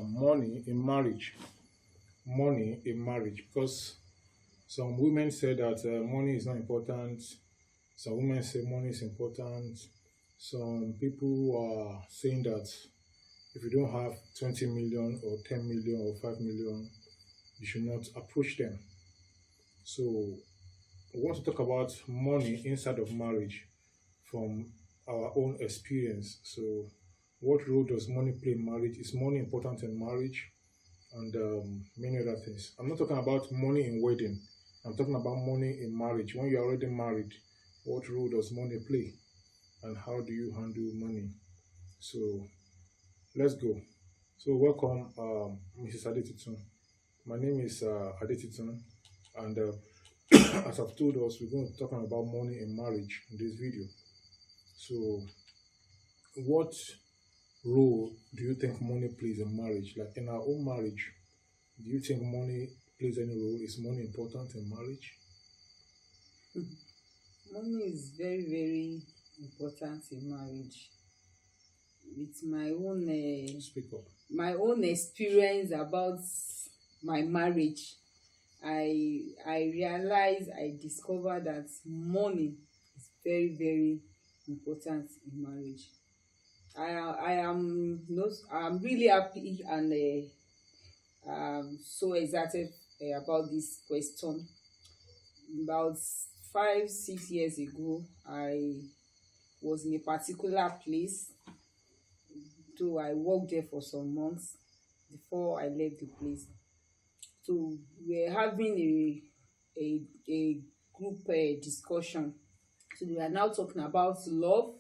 money in marriage. Money in marriage, because some women say that money is not important. Some women say money is important. Some people are saying that if you don't have 20 million or 10 million or 5 million, you should not approach them. So, we want to talk about money inside of marriage from our own experience. So, what role does money play in marriage? Is money important in marriage? And many other things. I'm not talking about money in wedding. I'm talking about money in marriage. When you're already married, what role does money play? And how do you handle money? So, let's go. So, welcome, Mrs. Adetitun. My name is Adetitun, and as I've told us, we're going to be talking about money in marriage in this video. So, what role do you think money plays in marriage? Like in our own marriage, do you think money plays any role? Is money important in marriage? Money is very, very important in marriage. With Speak up. my own experience about my marriage, I realized, I discovered that money is very, very important in marriage. I'm really happy and so excited about this question. About 5-6 years ago, I was in a particular place. So I worked there for some months before I left the place. So we were having a group discussion. So we are now talking about love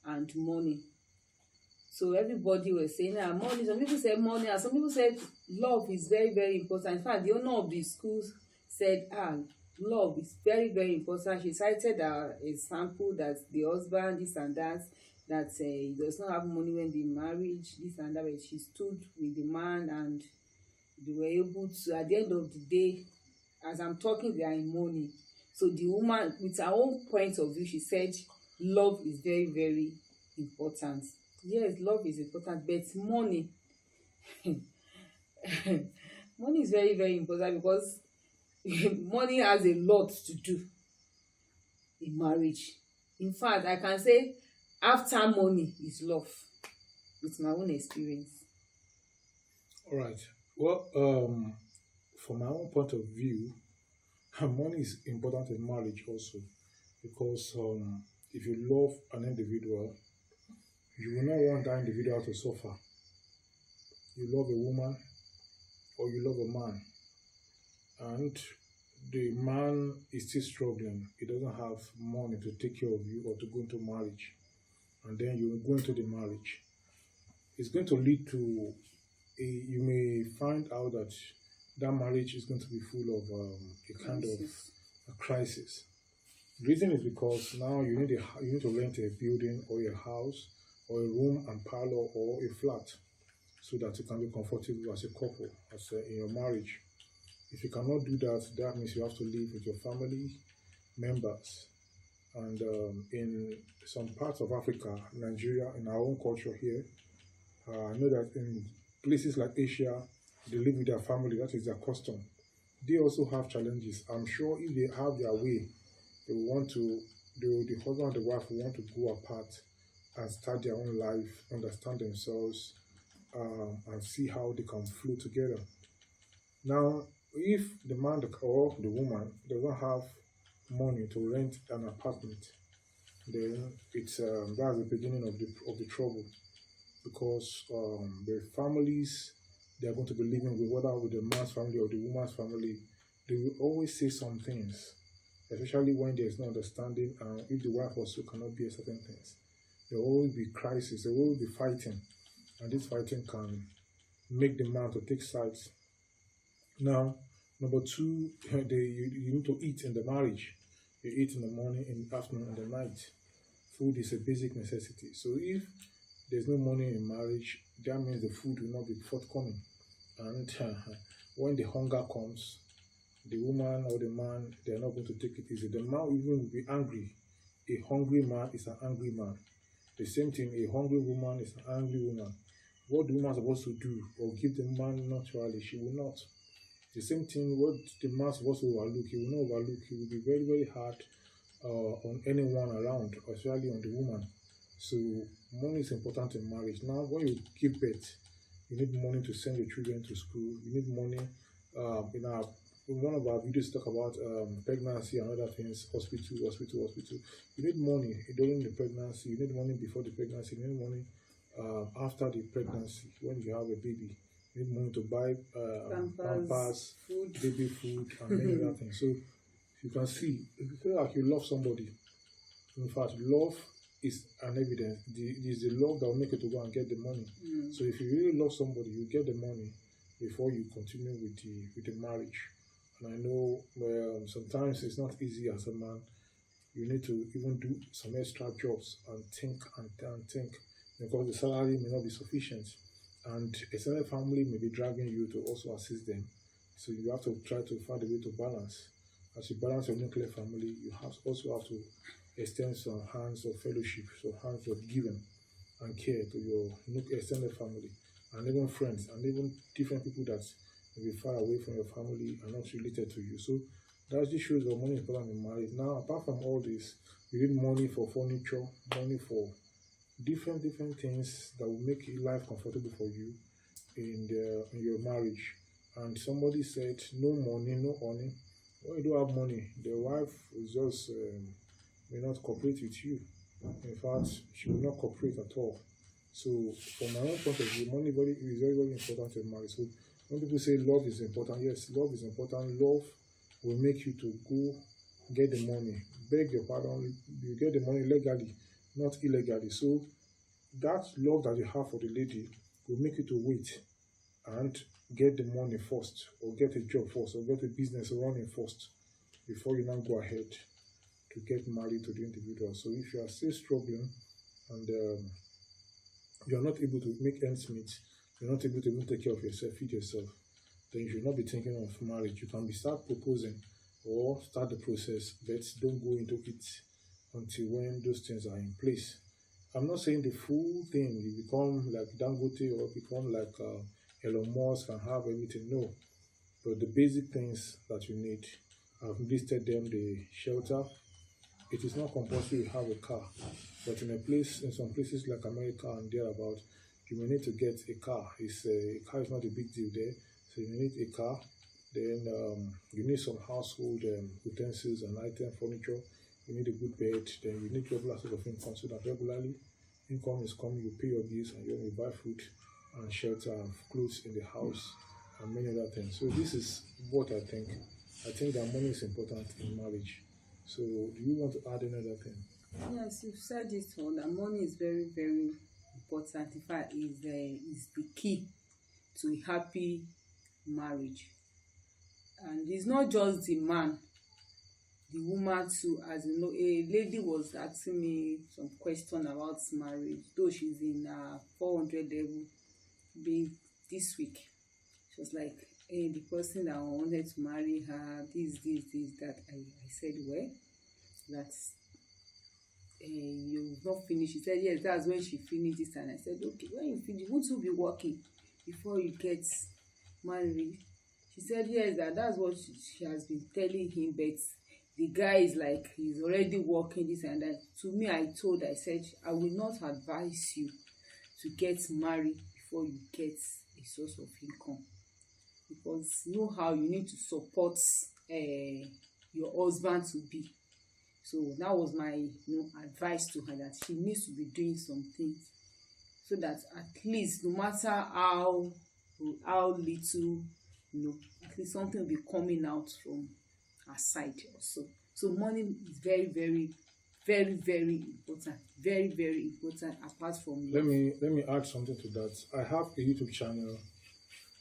and money. So everybody was saying, money. Some people said money, and some people said love is very, very important. In fact, the owner of the school said, love is very, very important. She cited an example that the husband, this and that he does not have money when they married, this and that, but she stood with the man and they were able to, at the end of the day, as I'm talking, they are in money. So the woman, with her own point of view, she said, love is very, very important. Yes, love is important, but money, money is very, very important because money has a lot to do in marriage. In fact, I can say after money is love, with my own experience. All right. Well, from my own point of view, money is important in marriage also, because if you love an individual, you will not want that individual to suffer. You love a woman or you love a man, and the man is still struggling. He doesn't have money to take care of you or to go into marriage, and then you go into the marriage. It's going to lead to you may find out that marriage is going to be full of a kind of a crisis. The reason is because now you need to rent a building or a house or a room and parlor or a flat, so that you can be comfortable as a couple, in your marriage. If you cannot do that, that means you have to live with your family members. And in some parts of Africa, Nigeria, in our own culture here, I know that in places like Asia, they live with their family. That is their custom. They also have challenges. I'm sure if they have their way, the husband and the wife will want to go apart and start their own life, understand themselves, and see how they can flow together. Now, if the man or the woman doesn't have money to rent an apartment, then it's that's the beginning of the trouble, because the families they are going to be living with, whether with the man's family or the woman's family, they will always say some things, especially when there is no understanding, and if the wife also cannot bear certain things. There will always be crisis, there will always be fighting, and this fighting can make the man to take sides. Now, number two, you need to eat in the marriage. You eat in the morning, in the afternoon, and the night. Food is a basic necessity. So if there's no money in marriage, that means the food will not be forthcoming. And when the hunger comes, the woman or the man, they are not going to take it easy. The man even will be angry. A hungry man is an angry man. The same thing, a hungry woman is an angry woman. what the woman supposed to do or give the man naturally, she will not. The same thing, what the man supposed to overlook, he will not overlook. He will be very, very hard on anyone around, especially on the woman. So money is important in marriage. Now, when you give birth, you need money to send your children to school. You need money. In one of our videos, talk about pregnancy and other things, hospital. You need money during the pregnancy. You need money before the pregnancy. You need money after the pregnancy. When you have a baby, you need money to buy pampers, food, baby food, and many other things. So you can see, if you feel like you love somebody, in fact, love is an evidence. It is the love that will make you to go and get the money. So if you really love somebody, you get the money before you continue with the marriage. And I know sometimes it's not easy as a man. You need to even do some extra jobs and think because the salary may not be sufficient, and extended family may be dragging you to also assist them. So you have to try to find a way to balance. As you balance your nuclear family, you also have to extend some hands of fellowship, some hands of giving and care to your extended family, and even friends, and even different people that may be far away from your family and not related to you. So that just shows that money is important in marriage. Now, apart from all this, you need money for furniture, money for different things that will make life comfortable for you in your marriage. And somebody said, no money, no honey. When you don't have money, the wife will just may not cooperate with you. In fact, she will not cooperate at all. So, from my own point of view, money is very, very important in marriage. So, when people say love is important, yes, love is important. Love will make you to go get the money, beg your pardon, you get the money legally, not illegally. So, that love that you have for the lady will make you to wait and get the money first, or get a job first, or get a business running first before you now go ahead to get married to the individual. So if you are still struggling and you are not able to make ends meet, you're not able to even take care of yourself, feed yourself, then you should not be thinking of marriage. You can start proposing or start the process, but don't go into it until when those things are in place. I'm not saying the full thing, you become like Dangote or become like Elon Musk and have everything. No, but the basic things that you need, I've listed them: the shelter. It is not compulsory to have a car, but in some places like America and thereabout, you may need to get a car. A car is not a big deal there, so you need a car. Then you need some household utensils and furniture. You need a good bed. Then you need regular source of income, so that regularly income is coming, you pay your bills, and you buy food and shelter and clothes in the house and many other things. So this is what I think. I think that money is important in marriage. So do you want to add another thing? Yes, you've said it all. That money is very, very important. In fact, is the key to a happy marriage. And it's not just the man, the woman too. As you know, a lady was asking me some question about marriage, though she's in 400 level this week. She was like, hey, the person that wanted to marry her, this, that. I said, well, that's you've not finished. She said, yes, that's when she finished this. And I said, okay, when you finish, won't you be working before you get married? She said, yes, that's what she has been telling him, but the guy is like, he's already working this and that. To me, I said, I will not advise you to get married before you get a source of income, because you know how you need to support your husband to be. So that was my advice to her, that she needs to be doing some things so that at least, no matter how little, at least something will be coming out from her side also. So money is very, very, very, very important. Very, very important. Apart from let me add something to that. I have a YouTube channel,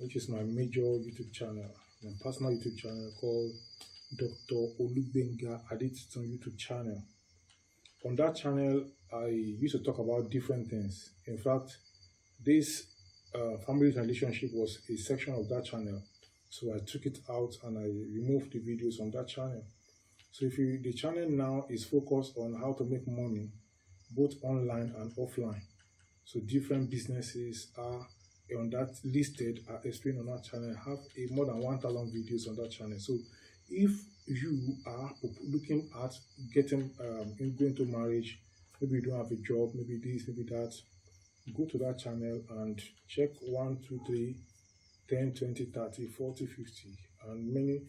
which is my major YouTube channel, my personal YouTube channel, called Dr. Olubenga Adetitan YouTube channel. On that channel, I used to talk about different things. In fact, this family relationship was a section of that channel, so I took it out and I removed the videos on that channel. So the channel now is focused on how to make money both online and offline. So different businesses are on that listed are explained on that channel. I have more than 1,000 videos on that channel. So if you are looking at getting going to marriage, maybe you don't have a job, maybe this, maybe that, go to that channel and check 1, 2, 3, 10, 20, 30, 40, 50, and many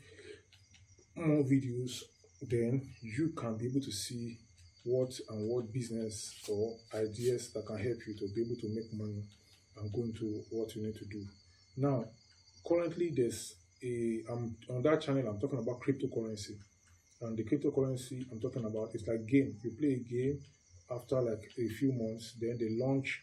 more videos. Then you can be able to see what business or ideas that can help you to be able to make money and go into what you need to do. Now, currently there's on that channel I'm talking about cryptocurrency, and the cryptocurrency I'm talking about is like game. You play a game, after like a few months, then they launch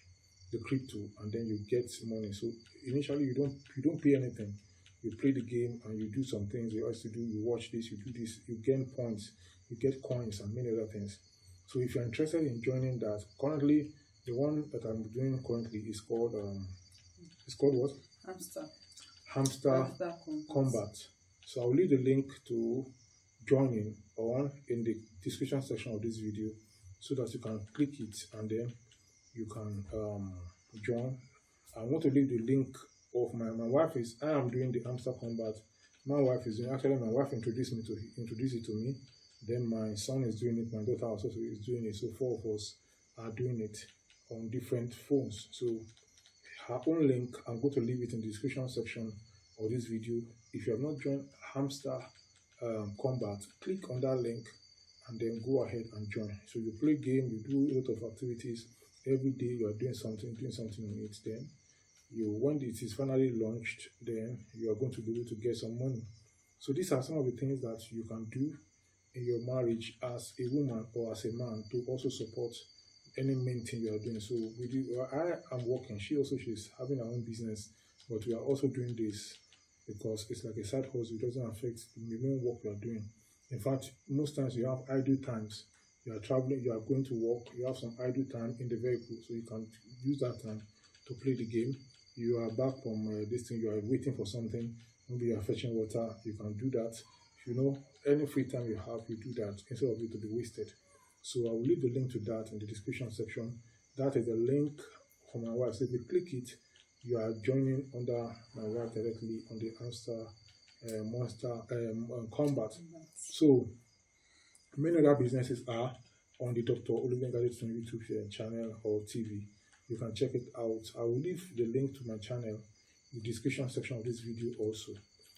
the crypto and then you get money. So initially you don't pay anything. You play the game and you do some things you also do. You watch this, you do this, you gain points, you get coins and many other things. So if you're interested in joining that, currently the one that I'm doing currently is called what? Hamster Kombat. So I'll leave the link to joining in the description section of this video, so that you can click it and then you can join. I want to leave the link of my wife is I am doing the Hamster Kombat. My wife is doing, actually my wife introduced it to me. Then my son is doing it, my daughter also is doing it. So 4 of us are doing it on different phones. So her own link, I'm going to leave it in the description section of this video. If you have not joined Hamster Kombat, click on that link and then go ahead and join. So you play game, you do a lot of activities. Every day you are doing something on it. Then when it is finally launched, then you are going to be able to get some money. So these are some of the things that you can do in your marriage as a woman or as a man to also support any main thing you are doing. So I am working, she's having her own business, but we are also doing this because it's like a side hustle. It doesn't affect the main work you are doing. In fact, most times you have idle times. You are traveling, you are going to work, you have some idle time in the vehicle, so you can use that time to play the game. You are back from this thing, you are waiting for something, maybe you are fetching water, you can do that. If you know, any free time you have, you do that instead of it to be wasted. So I will leave the link to that in the description section. That is the link for my wife. So if you click it, you are joining under my wife directly on the Hamster Kombat. So many other businesses are on the Dr. Olubengade's YouTube channel or TV. You can check it out. I will leave the link to my channel in the description section of this video also,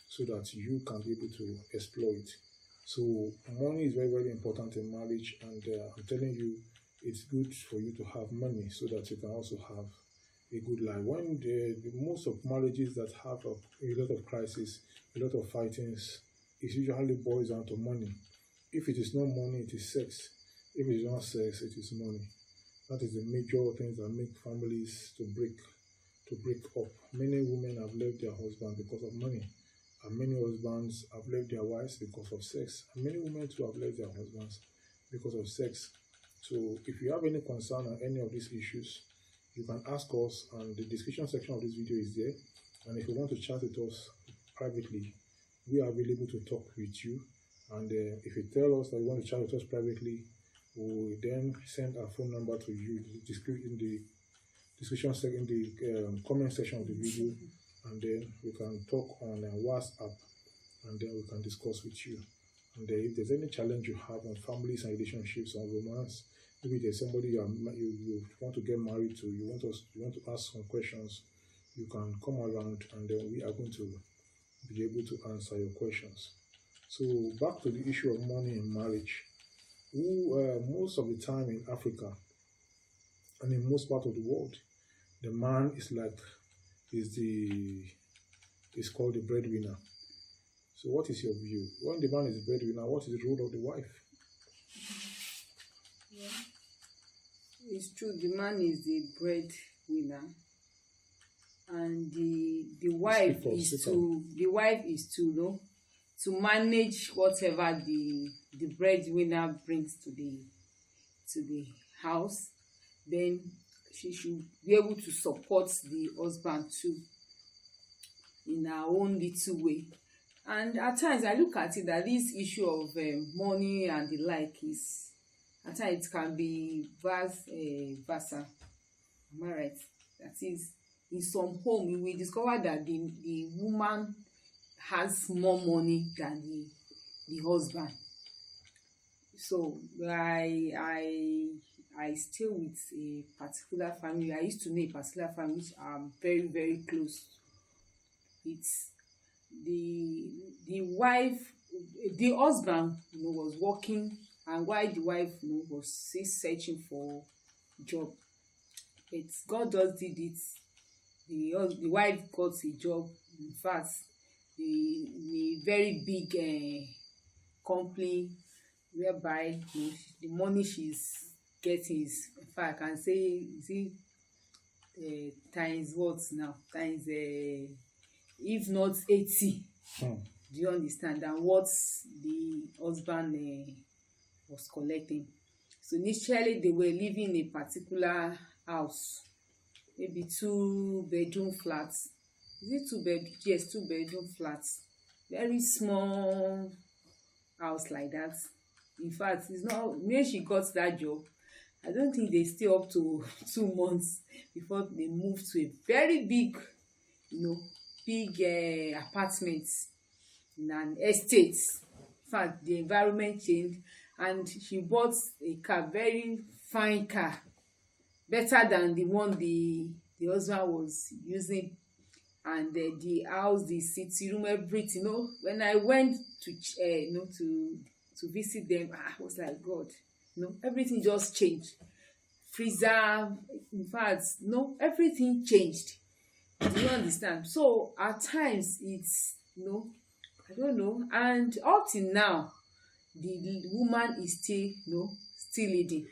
so that you can be able to explore it. So money is very, very important in marriage, and I'm telling you, it's good for you to have money so that you can also have a good life. When most of marriages that have a lot of crisis, a lot of fightings, it usually boils down to money. If it is not money, it is sex. If it is not sex, it is money. That is the major things that make families to break up. Many women have left their husband because of money, and many husbands have left their wives because of sex, and many women too have left their husbands because of sex. So if you have any concern on any of these issues, you can ask us, and the description section of this video is there. And if you want to chat with us privately, we are available to talk with you. And if you tell us that you want to chat with us privately, we will then send our phone number to you in the description section, in the comment section of the video, and then we can talk on WhatsApp, and then we can discuss with you. And if there's any challenge you have on families and relationships, on romance, maybe there's somebody you want to get married to, you want to ask some questions, you can come around, and then we are going to be able to answer your questions. So back to the issue of money in marriage. Most of the time in Africa and in most part of the world, the man is called the breadwinner. So what is your view? When the man is the breadwinner, what is the role of the wife? Yeah. It's true, the man is the breadwinner, and the wife is to manage whatever the breadwinner brings to the house. Then she should be able to support the husband too in her own little way. And at times I look at it that this issue of money and the like is, at times it can be versa. Am I right? That is, in some home you will discover that the woman has more money than the husband. So I stay with a particular family. I used to know a particular family which I'm very very close. It's the wife, the husband, was working, and while the wife, was still searching for job. But God just did it. The wife got a job. In fact, the very big company, whereby the money she's getting is, in fact, I can say, times what now? Times if not 80. Do you understand? And what the husband was collecting. So initially they were living in a particular house, maybe 2-bedroom flats. Is it 2 bedroom? Yes, 2-bedroom flats. Very small house like that. In fact, it's not when she got that job, I don't think they stay up to 2 months before they moved to a very big, apartment in an estate. In fact, the environment changed, and she bought a car, very fine car, better than the one the husband was using. And the house, the sitting room, everything. When I went to to visit them, I was like, God, everything just changed. Freezer, in fact, everything changed. Do you understand? So at times it's, I don't know. And up till now, the woman is still leading.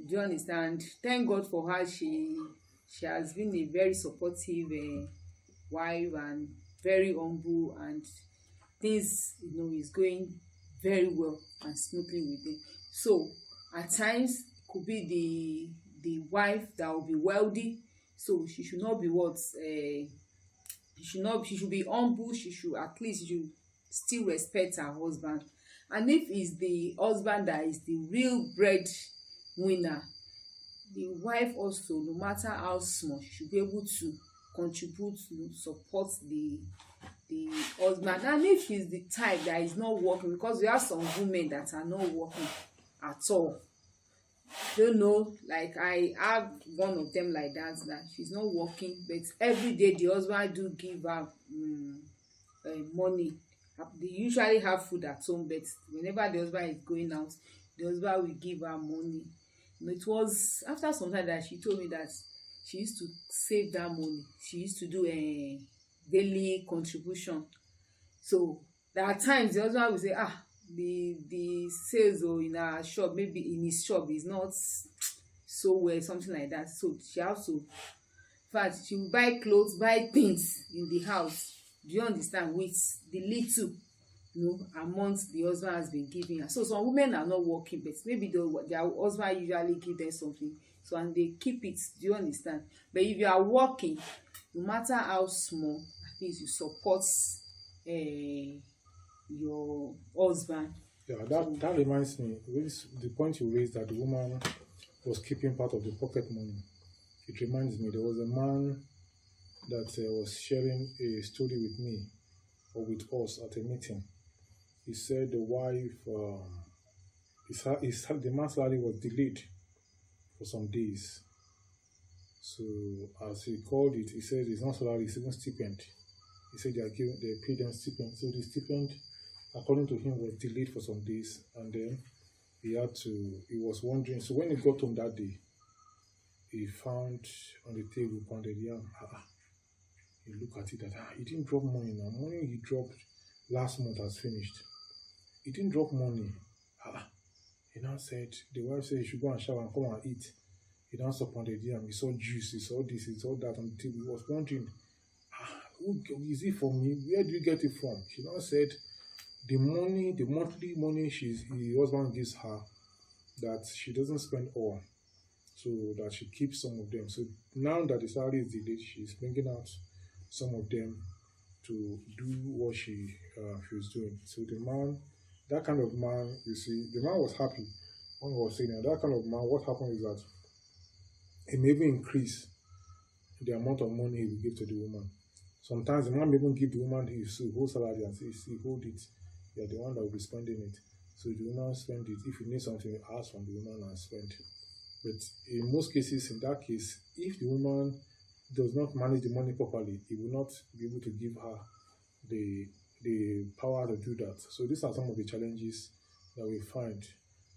Do you understand? Thank God for her. She has been a very supportive wife, and very humble, and things is going very well and smoothly with them. So at times it could be the wife that will be wealthy, so she should not be she should be humble. She should still respect her husband. And if it's the husband that is the real breadwinner, the wife also, no matter how small, she should be able to contribute to support the husband. And if she's the type that is not working, because we have some women that are not working at all, don't know, like I have one of them like that she's not working, but every day the husband do give her money. They usually have food at home, but whenever the husband is going out, the husband will give her money. It was after some time that she told me that she used to save that money. She used to do a daily contribution. So there are times the husband will say, the sales in our shop, maybe in his shop, is not so well, something like that. So she also, in fact, she will buy clothes, buy things in the house. Do you understand? With the little amount the husband has been giving her. So some women are not working, but maybe their husband usually give them something, so and they keep it. Do you understand? But if you are working, no matter how small, at least you support your husband. Yeah, that reminds me, the point you raised, that the woman was keeping part of the pocket money. It reminds me, there was a man that was sharing a story with me, or with us, at a meeting. He said the wife, the man's salary was delayed for some days. So as he called it, he said it's not salary, it's even stipend. He said they paid them stipend. So the stipend, according to him, was delayed for some days, and then he was wondering. So when he got home that day, he found on the table pounded yam. He looked at it, that he didn't drop money now. Money he dropped last month has finished. He didn't drop money. He now said, the wife said he should go and shower and come and eat. He now saw pounded yam. He saw juice, he saw this, he saw that on the table. He was wondering, is it for me? Where do you get it from? She now said, the monthly money the husband gives her, that she doesn't spend all, so that she keeps some of them. So now that the salary is delayed, she's bringing out some of them to do what she was doing. So the man, that kind of man, you see, the man was happy when he was saying that. That kind of man, what happened is that he may even increase the amount of money he will give to the woman. Sometimes the man may even give the woman his whole salary and say, see, hold it. You are the one that will be spending it. So the woman spend it. If you need something, ask from the woman and spend. But in most cases, in that case, if the woman does not manage the money properly, he will not be able to give her the power to do that. So these are some of the challenges that we find.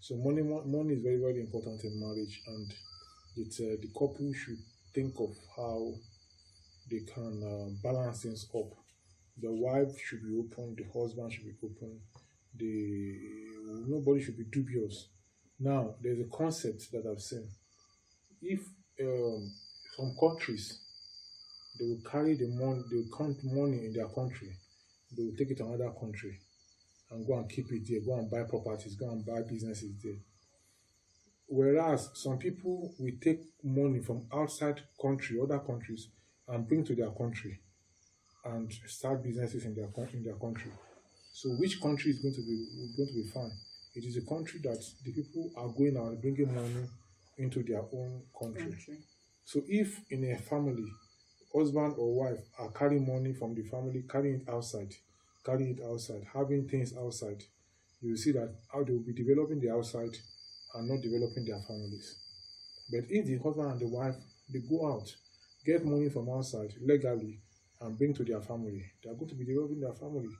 So money is very, very important in marriage, and the couple should think of how they can balance things up. The wife should be open, the husband should be open, nobody should be dubious. Now, there's a concept that I've seen. If some countries, they will carry the money, they will count money in their country, they will take it to another country and go and keep it there, go and buy properties, go and buy businesses there. Whereas some people will take money from outside country, other countries, and bring to their country and start businesses in their country. So which country is going to be fine? It is a country that the people are going out and bringing money into their own country. So if in a family, husband or wife are carrying money from the family, carrying it outside, having things outside, you will see that how they will be developing the outside and not developing their families. But if the husband and the wife, they go out, get money from outside legally and bring to their family, they are going to be developing their family.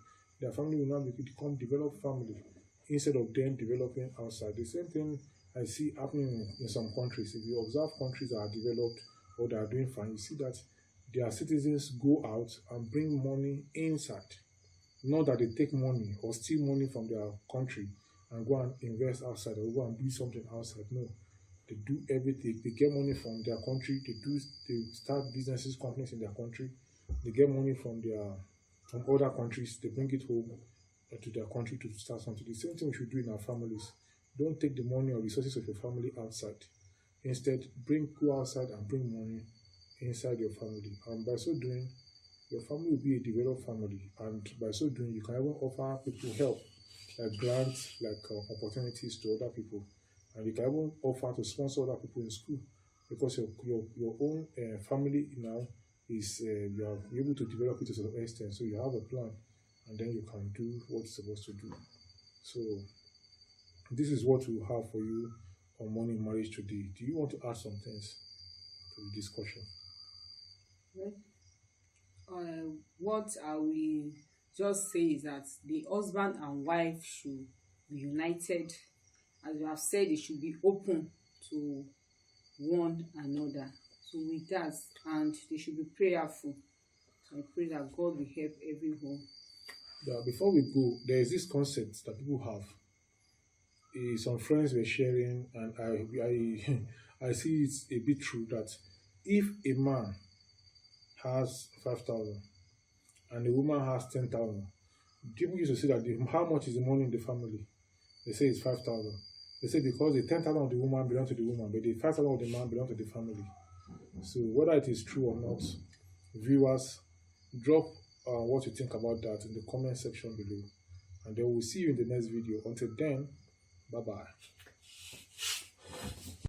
Their family will now become developed family instead of them developing outside. The same thing I see happening in some countries. If you observe countries that are developed or that are doing fine, you see that their citizens go out and bring money inside. Not that they take money or steal money from their country and go and invest outside or go and do something outside. No, they do everything. They get money from their country. They start businesses, companies in their country. They get money from other countries. They bring it home to their country to start something. The same thing we should do in our families. Don't take the money or resources of your family outside. Instead, go outside and bring money inside your family. And by so doing, your family will be a developed family. And by so doing, you can even offer people help, like grants, like opportunities to other people. And you can even offer to sponsor other people in school, because your own family now is you are able to develop it to some extent. So you have a plan, and then you can do what you're supposed to do. So this is what we have for you on money in marriage today. Do you want to add some things to the discussion? What I will just say is that the husband and wife should be united. As you have said, they should be open to one another. So with that, and they should be prayerful. So I pray that God will help every home. Yeah, before we go, there is this concept that people have. Some friends were sharing, and I see it's a bit true, that if a man has 5,000 and a woman has 10,000, people used to say that how much is the money in the family? They say it's 5,000. They say because the 10,000 of the woman belong to the woman, but the 5,000 of the man belong to the family. So whether it is true or not, viewers, drop what you think about that in the comment section below, and then we'll see you in the next video. Until then, bye bye.